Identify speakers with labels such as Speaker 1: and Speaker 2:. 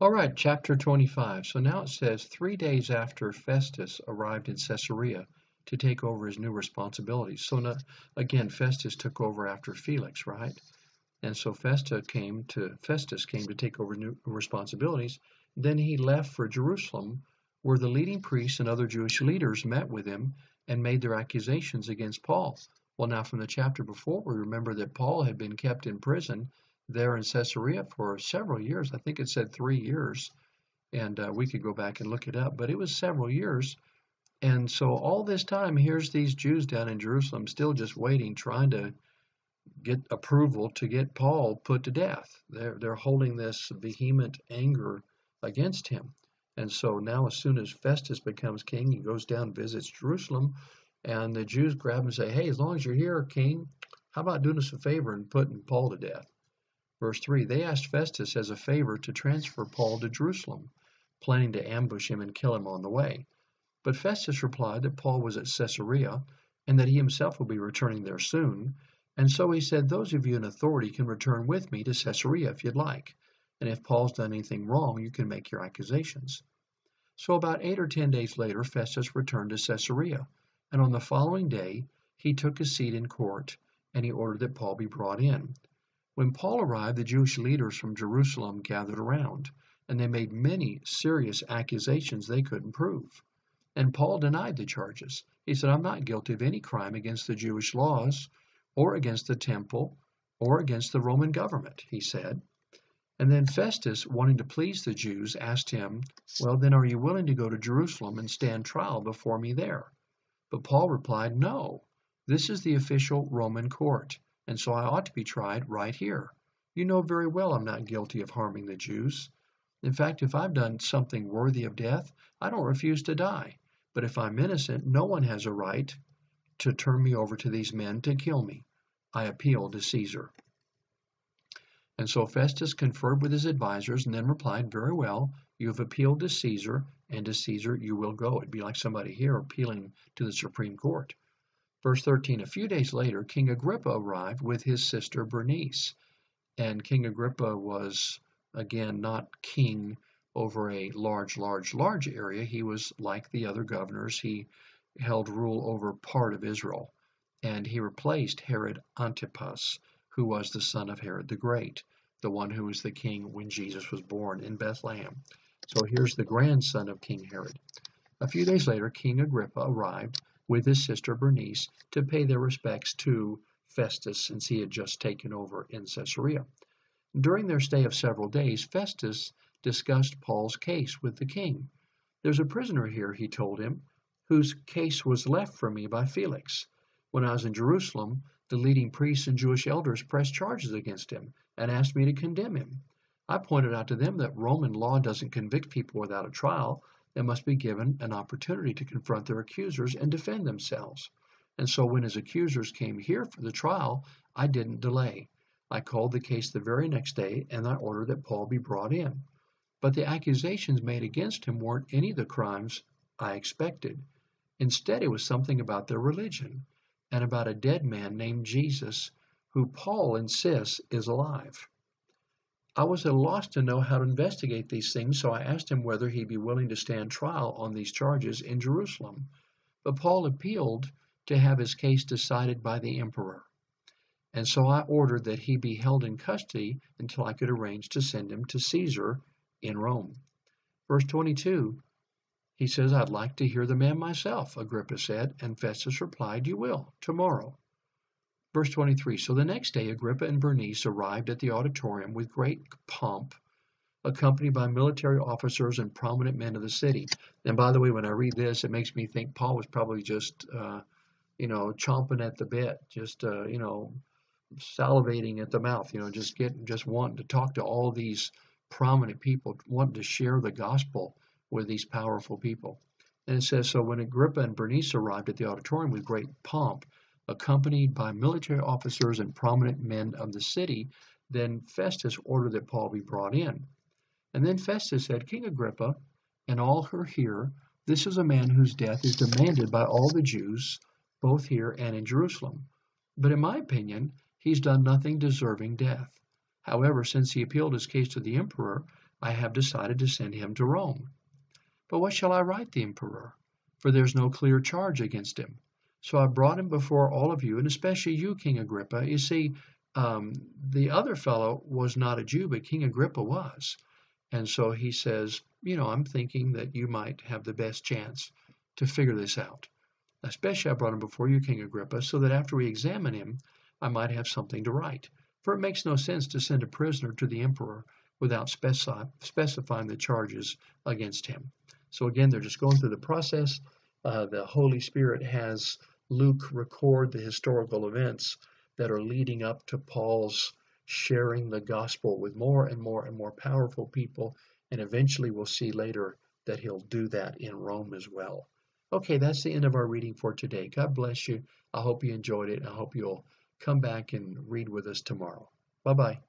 Speaker 1: All right, chapter 25. So now it says 3 days after Festus arrived in Caesarea to take over his new responsibilities. So now, again, Festus took over after Felix, right? And so Festus came to take over new responsibilities. Then he left for Jerusalem, where the leading priests and other Jewish leaders met with him and made their accusations against Paul. Well, now from the chapter before, we remember that Paul had been kept in prison there in Caesarea for several years. I think it said 3 years, and we could go back and look it up, but it was several years. And so all this time, here's these Jews down in Jerusalem still just waiting, trying to get approval to get Paul put to death. They're holding this vehement anger against him. And so now as soon as Festus becomes king, he goes down, visits Jerusalem, and the Jews grab him and say, hey, as long as you're here, king, how about doing us a favor and putting Paul to death? Verse 3, they asked Festus as a favor to transfer Paul to Jerusalem, planning to ambush him and kill him on the way. But Festus replied that Paul was at Caesarea and that he himself will be returning there soon. And so he said, those of you in authority can return with me to Caesarea if you'd like. And if Paul's done anything wrong, you can make your accusations. So about 8 or 10 days later, Festus returned to Caesarea. And on the following day, he took his seat in court, and he ordered that Paul be brought in. When Paul arrived, the Jewish leaders from Jerusalem gathered around, and they made many serious accusations they couldn't prove. And Paul denied the charges. He said, I'm not guilty of any crime against the Jewish laws, or against the temple, or against the Roman government, he said. And then Festus, wanting to please the Jews, asked him, well, then are you willing to go to Jerusalem and stand trial before me there? But Paul replied, no, this is the official Roman court, and so I ought to be tried right here. You know very well I'm not guilty of harming the Jews. In fact, if I've done something worthy of death, I don't refuse to die. But if I'm innocent, no one has a right to turn me over to these men to kill me. I appeal to Caesar. And so Festus conferred with his advisors and then replied, very well, you have appealed to Caesar, and to Caesar you will go. It'd be like somebody here appealing to the Supreme Court. Verse 13, a few days later, King Agrippa arrived with his sister Bernice. And King Agrippa was, again, not king over a large area. He was like the other governors. He held rule over part of Israel. And he replaced Herod Antipas, who was the son of Herod the Great, the one who was the king when Jesus was born in Bethlehem. So here's the grandson of King Herod. A few days later, King Agrippa arrived with his sister Bernice to pay their respects to Festus, since he had just taken over in Caesarea. During their stay of several days, Festus discussed Paul's case with the king. There's a prisoner here, he told him, whose case was left for me by Felix. When I was in Jerusalem, the leading priests and Jewish elders pressed charges against him and asked me to condemn him. I pointed out to them that Roman law doesn't convict people without a trial. They must be given an opportunity to confront their accusers and defend themselves. And so when his accusers came here for the trial, I didn't delay. I called the case the very next day, and I ordered that Paul be brought in. But the accusations made against him weren't any of the crimes I expected. Instead, it was something about their religion and about a dead man named Jesus, who Paul insists is alive. I was at a loss to know how to investigate these things, so I asked him whether he'd be willing to stand trial on these charges in Jerusalem. But Paul appealed to have his case decided by the emperor. And so I ordered that he be held in custody until I could arrange to send him to Caesar in Rome. Verse 22, he says, I'd like to hear the man myself, Agrippa said, and Festus replied, you will, tomorrow. Verse 23, so the next day Agrippa and Bernice arrived at the auditorium with great pomp, accompanied by military officers and prominent men of the city. And by the way, when I read this, it makes me think Paul was probably just, chomping at the bit, just, salivating at the mouth, just wanting to talk to all these prominent people, wanting to share the gospel with these powerful people. And it says, so when Agrippa and Bernice arrived at the auditorium with great pomp, accompanied by military officers and prominent men of the city, then Festus ordered that Paul be brought in. And then Festus said, King Agrippa, and all who are here, this is a man whose death is demanded by all the Jews, both here and in Jerusalem. But in my opinion, he's done nothing deserving death. However, since he appealed his case to the emperor, I have decided to send him to Rome. But what shall I write the emperor? For there's no clear charge against him. So I brought him before all of you, and especially you, King Agrippa. You see, the other fellow was not a Jew, but King Agrippa was. And so he says, I'm thinking that you might have the best chance to figure this out. Especially I brought him before you, King Agrippa, so that after we examine him, I might have something to write. For it makes no sense to send a prisoner to the emperor without specifying the charges against him. So again, they're just going through the process. The Holy Spirit has Luke record the historical events that are leading up to Paul's sharing the gospel with more and more and more powerful people. And eventually we'll see later that he'll do that in Rome as well. Okay, that's the end of our reading for today. God bless you. I hope you enjoyed it. I hope you'll come back and read with us tomorrow. Bye-bye.